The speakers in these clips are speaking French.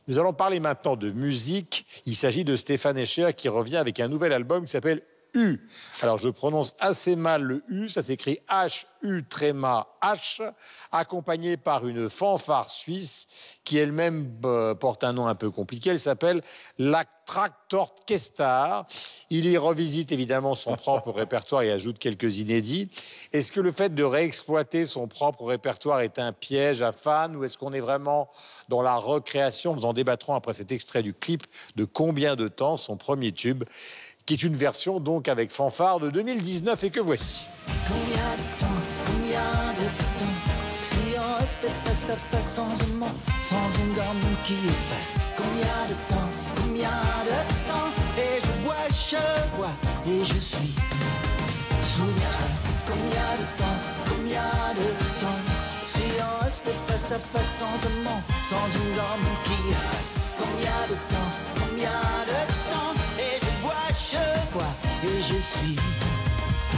Nous allons parler maintenant de musique. Il s'agit de Stéphane Escher qui revient avec un nouvel album qui s'appelle U. Alors, je prononce assez mal le U, ça s'écrit H-U-H, accompagné par une fanfare suisse qui elle-même porte un nom un peu compliqué. Elle s'appelle la Traktororchester. Il y revisite évidemment son propre répertoire et ajoute quelques inédits. Est-ce que le fait de réexploiter son propre répertoire est un piège à fans ou est-ce qu'on est vraiment dans la recréation? Nous en débattrons après cet extrait du clip de Combien de temps, son premier tube, qui est une version donc avec fanfare de 2019 et que voici. Combien de temps, si on restait face à face sans un mot, sans une gorge qui efface. Combien de temps, et je bois et je suis. Souviens-toi, combien de temps, si on restait face à face sans un mot, sans une gorge qui efface. Combien de temps, et je bois et je suis.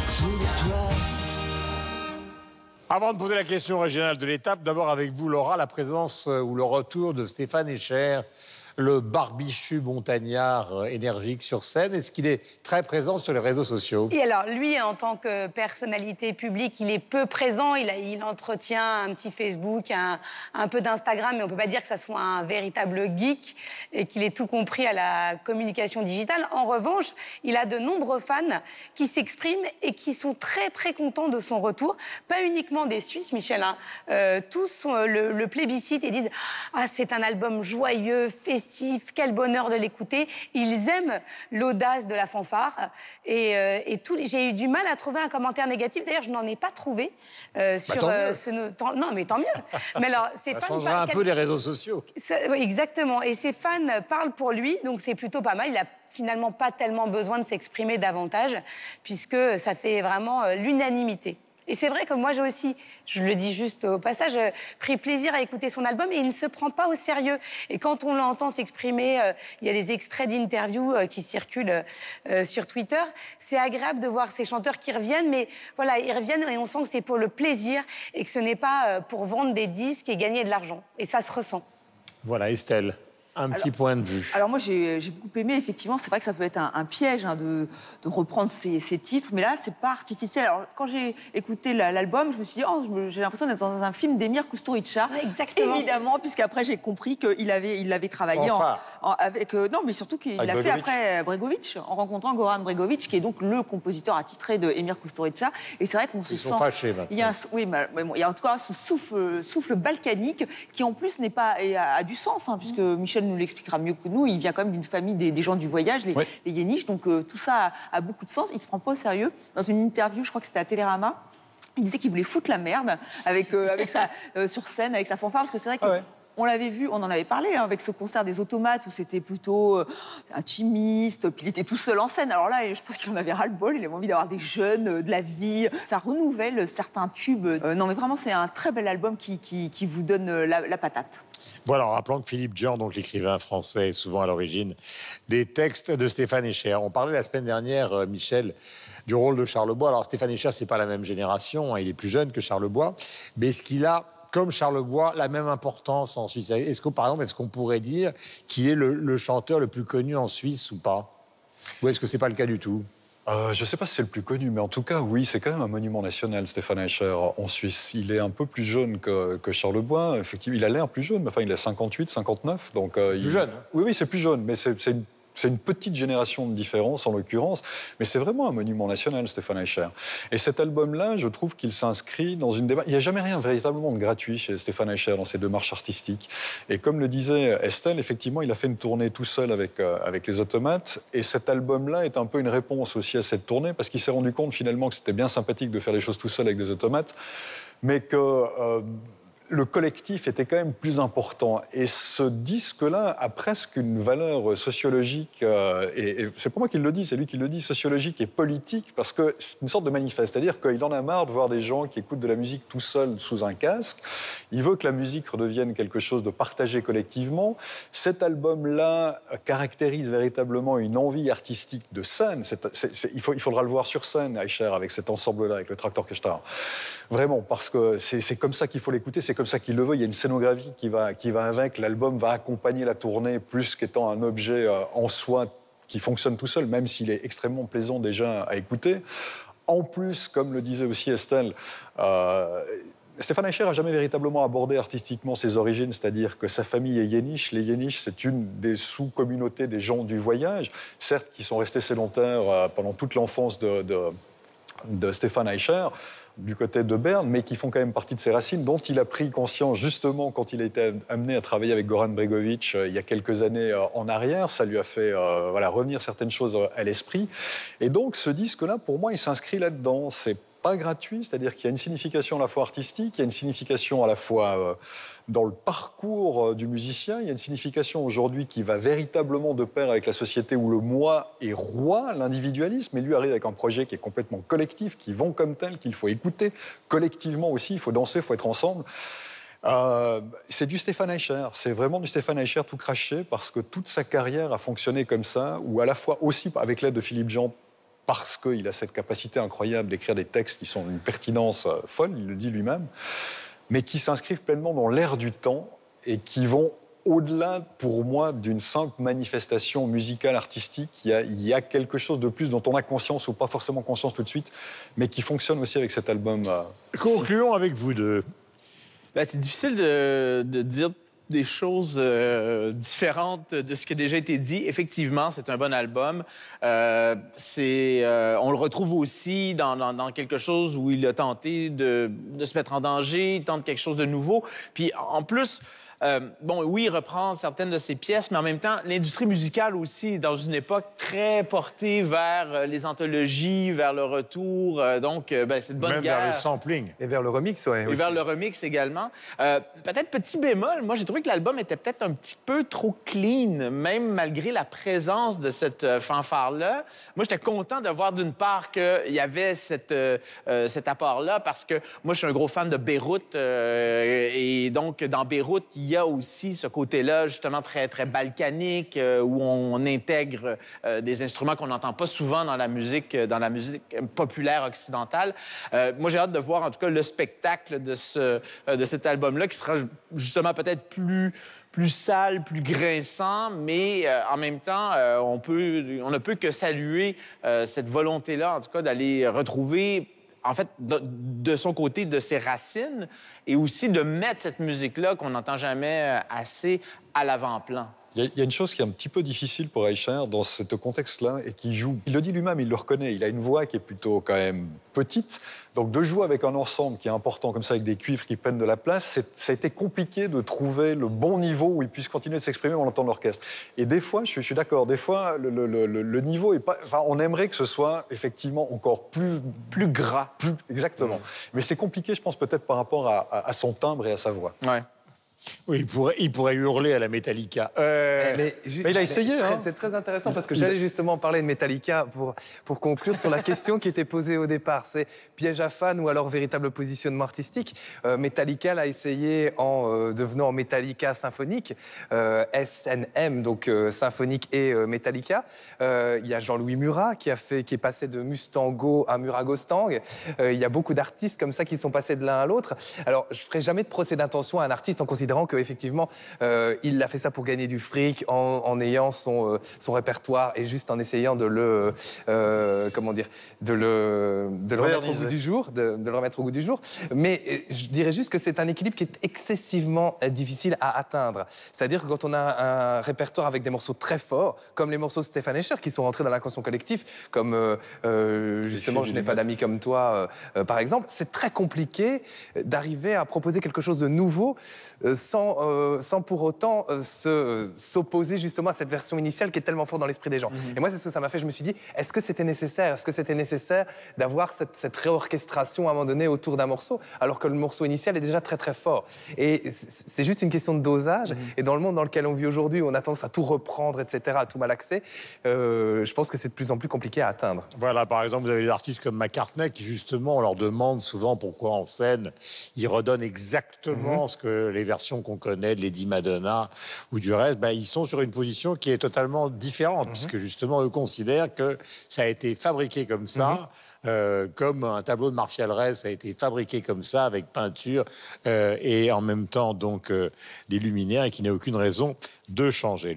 Souviens-toi. Avant de poser la question régionale de l'étape, d'abord avec vous, Laura, la présence ou le retour de Stéphane Escher, le barbichu montagnard énergique sur scène. Est-ce qu'il est très présent sur les réseaux sociaux? Et alors, lui, en tant que personnalité publique, il est peu présent. Il entretient un petit Facebook, un peu d'Instagram, mais on ne peut pas dire que ça soit un véritable geek et qu'il ait tout compris à la communication digitale. En revanche, il a de nombreux fans qui s'expriment et qui sont très, très contents de son retour. Pas uniquement des Suisses, Michel, hein. Tous le plébiscitent et disent « Ah, c'est un album joyeux, festif, quel bonheur de l'écouter ». Ils aiment l'audace de la fanfare. J'ai eu du mal à trouver un commentaire négatif. D'ailleurs, je n'en ai pas trouvé sur non, mais tant mieux. Mais alors, ça changera un peu les réseaux sociaux. Oui, exactement. Et ses fans parlent pour lui, donc c'est plutôt pas mal. Il a finalement pas tellement besoin de s'exprimer davantage, puisque ça fait vraiment l'unanimité. Et c'est vrai que moi, j'ai aussi, je le dis juste au passage, pris plaisir à écouter son album et il ne se prend pas au sérieux. Et quand on l'entend s'exprimer, il y a des extraits d'interviews qui circulent sur Twitter. C'est agréable de voir ces chanteurs qui reviennent, mais voilà, ils reviennent et on sent que c'est pour le plaisir et que ce n'est pas pour vendre des disques et gagner de l'argent. Et ça se ressent. Voilà, Estelle. Un petit point de vue. Alors moi, j'ai beaucoup aimé, effectivement, c'est vrai que ça peut être un piège hein, de reprendre ces titres, mais là, c'est pas artificiel. Alors, quand j'ai écouté l'album, je me suis dit, oh, j'ai l'impression d'être dans un film d'Emir Kusturica. Exactement. Évidemment, puisqu'après, j'ai compris qu'il l'avait travaillé avec... non, mais surtout qu'il l'a fait après Bregovic, en rencontrant Goran Bregovic, qui est donc le compositeur attitré de Emir Kusturica. Et c'est vrai qu'on se sent... Ils sont fâchés, maintenant. Il y a il y a en tout cas ce souffle balkanique qui, en plus, a du sens, hein, puisque Michel nous l'expliquera mieux que nous. Il vient quand même d'une famille des gens du voyage, les Yéniches. Donc tout ça a beaucoup de sens. Il ne se prend pas au sérieux. Dans une interview, je crois que c'était à Télérama, il disait qu'il voulait foutre la merde sur scène, avec sa fanfare. Parce que c'est vrai que... On l'avait vu, on en avait parlé hein, avec ce concert des Automates où c'était plutôt intimiste, puis il était tout seul en scène. Alors là, je pense qu'il en avait ras-le-bol, il avait envie d'avoir des jeunes, de la vie. Ça renouvelle certains tubes. Non mais vraiment, c'est un très bel album qui vous donne la patate. Voilà, en rappelant que Philippe Jean, donc l'écrivain français, est souvent à l'origine des textes de Stéphane Escher. On parlait la semaine dernière, Michel, du rôle de Charles Bois. Alors Stéphane Escher, c'est pas la même génération, hein, il est plus jeune que Charles Bois, mais est-ce qu'il a, comme Charles Bois, la même importance en Suisse? Par exemple, est-ce qu'on pourrait dire qu'il est le chanteur le plus connu en Suisse ou pas? Ou est-ce que c'est pas le cas du tout? Je ne sais pas si c'est le plus connu, mais en tout cas, oui, c'est quand même un monument national, Stéphane Escher, en Suisse. Il est un peu plus jeune que Charles Bois. Effectivement, il a l'air plus jeune, mais enfin, il a 58, 59. Donc, c'est plus jeune. Oui, c'est plus jeune, mais c'est une petite génération de différence, en l'occurrence. Mais c'est vraiment un monument national, Stéphane Escher. Et cet album-là, je trouve qu'il s'inscrit dans une démarche... Il n'y a jamais rien véritablement de gratuit chez Stéphane Escher dans ses démarches artistiques. Et comme le disait Estelle, effectivement, il a fait une tournée tout seul avec les Automates. Et cet album-là est un peu une réponse aussi à cette tournée, parce qu'il s'est rendu compte finalement que c'était bien sympathique de faire les choses tout seul avec des Automates, mais que... le collectif était quand même plus important. Et ce disque-là a presque une valeur sociologique, et c'est pas moi qui le dis, c'est lui qui le dit, sociologique et politique, parce que c'est une sorte de manifeste. C'est-à-dire qu'il en a marre de voir des gens qui écoutent de la musique tout seuls sous un casque. Il veut que la musique redevienne quelque chose de partagé collectivement. Cet album-là caractérise véritablement une envie artistique de scène. Il faudra le voir sur scène, Escher, avec cet ensemble-là, avec le Traktororchester. Vraiment, parce que c'est comme ça qu'il faut l'écouter. C'est c'est comme ça qu'il le veut. Il y a une scénographie qui va avec. L'album va accompagner la tournée plus qu'étant un objet en soi qui fonctionne tout seul, même s'il est extrêmement plaisant déjà à écouter. En plus, comme le disait aussi Estelle, Stéphane Eicher n'a jamais véritablement abordé artistiquement ses origines, c'est-à-dire que sa famille est yéniche. Les yéniches, c'est une des sous-communautés des gens du voyage, certes qui sont restés sédentaires pendant toute l'enfance de Stéphane Eicher, du côté de Berne, mais qui font quand même partie de ses racines, dont il a pris conscience justement quand il a été amené à travailler avec Goran Bregovic il y a quelques années en arrière. Ça lui a fait revenir certaines choses à l'esprit. Et donc ce disque-là, pour moi, il s'inscrit là-dedans. C'est pas gratuit, c'est-à-dire qu'il y a une signification à la fois artistique, il y a une signification à la fois dans le parcours du musicien, il y a une signification aujourd'hui qui va véritablement de pair avec la société où le moi est roi, l'individualisme, et lui arrive avec un projet qui est complètement collectif, qui vont comme tel, qu'il faut écouter collectivement aussi, il faut danser, il faut être ensemble. C'est du Stéphane Eicher, c'est vraiment du Stéphane Eicher tout craché, parce que toute sa carrière a fonctionné comme ça, ou à la fois aussi avec l'aide de Philippe Jean, parce qu'il a cette capacité incroyable d'écrire des textes qui sont d'une pertinence folle, il le dit lui-même, mais qui s'inscrivent pleinement dans l'air du temps et qui vont au-delà, pour moi, d'une simple manifestation musicale, artistique. Il y a quelque chose de plus dont on a conscience ou pas forcément conscience tout de suite, mais qui fonctionne aussi avec cet album. Concluons avec vous deux. Ben, c'est difficile de dire des choses différentes de ce qui a déjà été dit. Effectivement, c'est un bon album. On le retrouve aussi dans quelque chose où il a tenté de se mettre en danger, il tente quelque chose de nouveau. Puis en plus, oui, il reprend certaines de ses pièces, mais en même temps, l'industrie musicale aussi, dans une époque très portée vers les anthologies, vers le retour. C'est de bonne Même guerre. vers le sampling. Et vers le remix, ouais. Et aussi. vers le remix également. Peut-être petit bémol, moi j'ai trouvé que l'album était peut-être un petit peu trop clean, même malgré la présence de cette fanfare-là. Moi j'étais content de voir d'une part qu'il y avait cet apport-là, parce que moi je suis un gros fan de Beyrouth, et donc dans Beyrouth, il y a aussi ce côté-là justement très, très balkanique, où on intègre des instruments qu'on n'entend pas souvent dans la musique populaire occidentale. Moi j'ai hâte de voir en tout cas le spectacle de cet album-là, qui sera justement peut-être plus sale, plus grinçant, mais en même temps, on ne peut que saluer cette volonté-là, en tout cas, d'aller retrouver, en fait, de son côté, de ses racines, et aussi de mettre cette musique-là qu'on n'entend jamais assez à l'avant-plan. Il y a une chose qui est un petit peu difficile pour Eicher dans ce contexte-là et qui joue. Il le dit lui-même, il le reconnaît. Il a une voix qui est plutôt quand même petite. Donc de jouer avec un ensemble qui est important comme ça, avec des cuivres qui prennent de la place, ça a été compliqué de trouver le bon niveau où il puisse continuer de s'exprimer en entendant l'orchestre. Et des fois, je suis d'accord, des fois, le niveau est pas... Enfin, on aimerait que ce soit effectivement encore plus gras. Exactement. Mais c'est compliqué, je pense, peut-être par rapport à son timbre et à sa voix. Ouais. Oui, il pourrait hurler à la Metallica. Mais il a essayé, hein. C'est très intéressant parce que j'allais justement parler de Metallica pour conclure sur la question qui était posée au départ. C'est piège à fans ou alors véritable positionnement artistique. Metallica l'a essayé en devenant Metallica symphonique, SNM, donc symphonique et Metallica. Il y a Jean-Louis Murat qui est passé de Mustango à Muragostang. Il y a beaucoup d'artistes comme ça qui sont passés de l'un à l'autre. Alors, je ferai jamais de procès d'intention à un artiste en considérant qu'effectivement, il a fait ça pour gagner du fric en ayant son répertoire et juste en essayant de le remettre au goût du jour, de le remettre au goût du jour. Mais je dirais juste que c'est un équilibre qui est excessivement difficile à atteindre. C'est-à-dire que quand on a un répertoire avec des morceaux très forts, comme les morceaux de Stéphane Eicher qui sont rentrés dans l'inconscient collectif, comme justement Je n'ai pas d'amis comme toi, par exemple, c'est très compliqué d'arriver à proposer quelque chose de nouveau sans pour autant s'opposer justement à cette version initiale qui est tellement forte dans l'esprit des gens. Et moi, c'est ce que ça m'a fait. Je me suis dit, est-ce que c'était nécessaire d'avoir cette réorchestration à un moment donné autour d'un morceau, alors que le morceau initial est déjà très très fort. Et c'est juste une question de dosage. Et dans le monde dans lequel on vit aujourd'hui, où on a tendance à tout reprendre, etc., à tout malaxer, je pense que c'est de plus en plus compliqué à atteindre. Voilà, par exemple, vous avez des artistes comme McCartney qui, justement, on leur demande souvent pourquoi en scène, ils redonnent exactement ce que les versions versions qu'on connaît de Lady Madonna ou du reste, ben, ils sont sur une position qui est totalement différente, puisque justement, eux considèrent que ça a été fabriqué comme ça, comme un tableau de Martial Reyes a été fabriqué comme ça, avec peinture et en même temps donc des luminaires, et qu'il n'y a aucune raison de changer.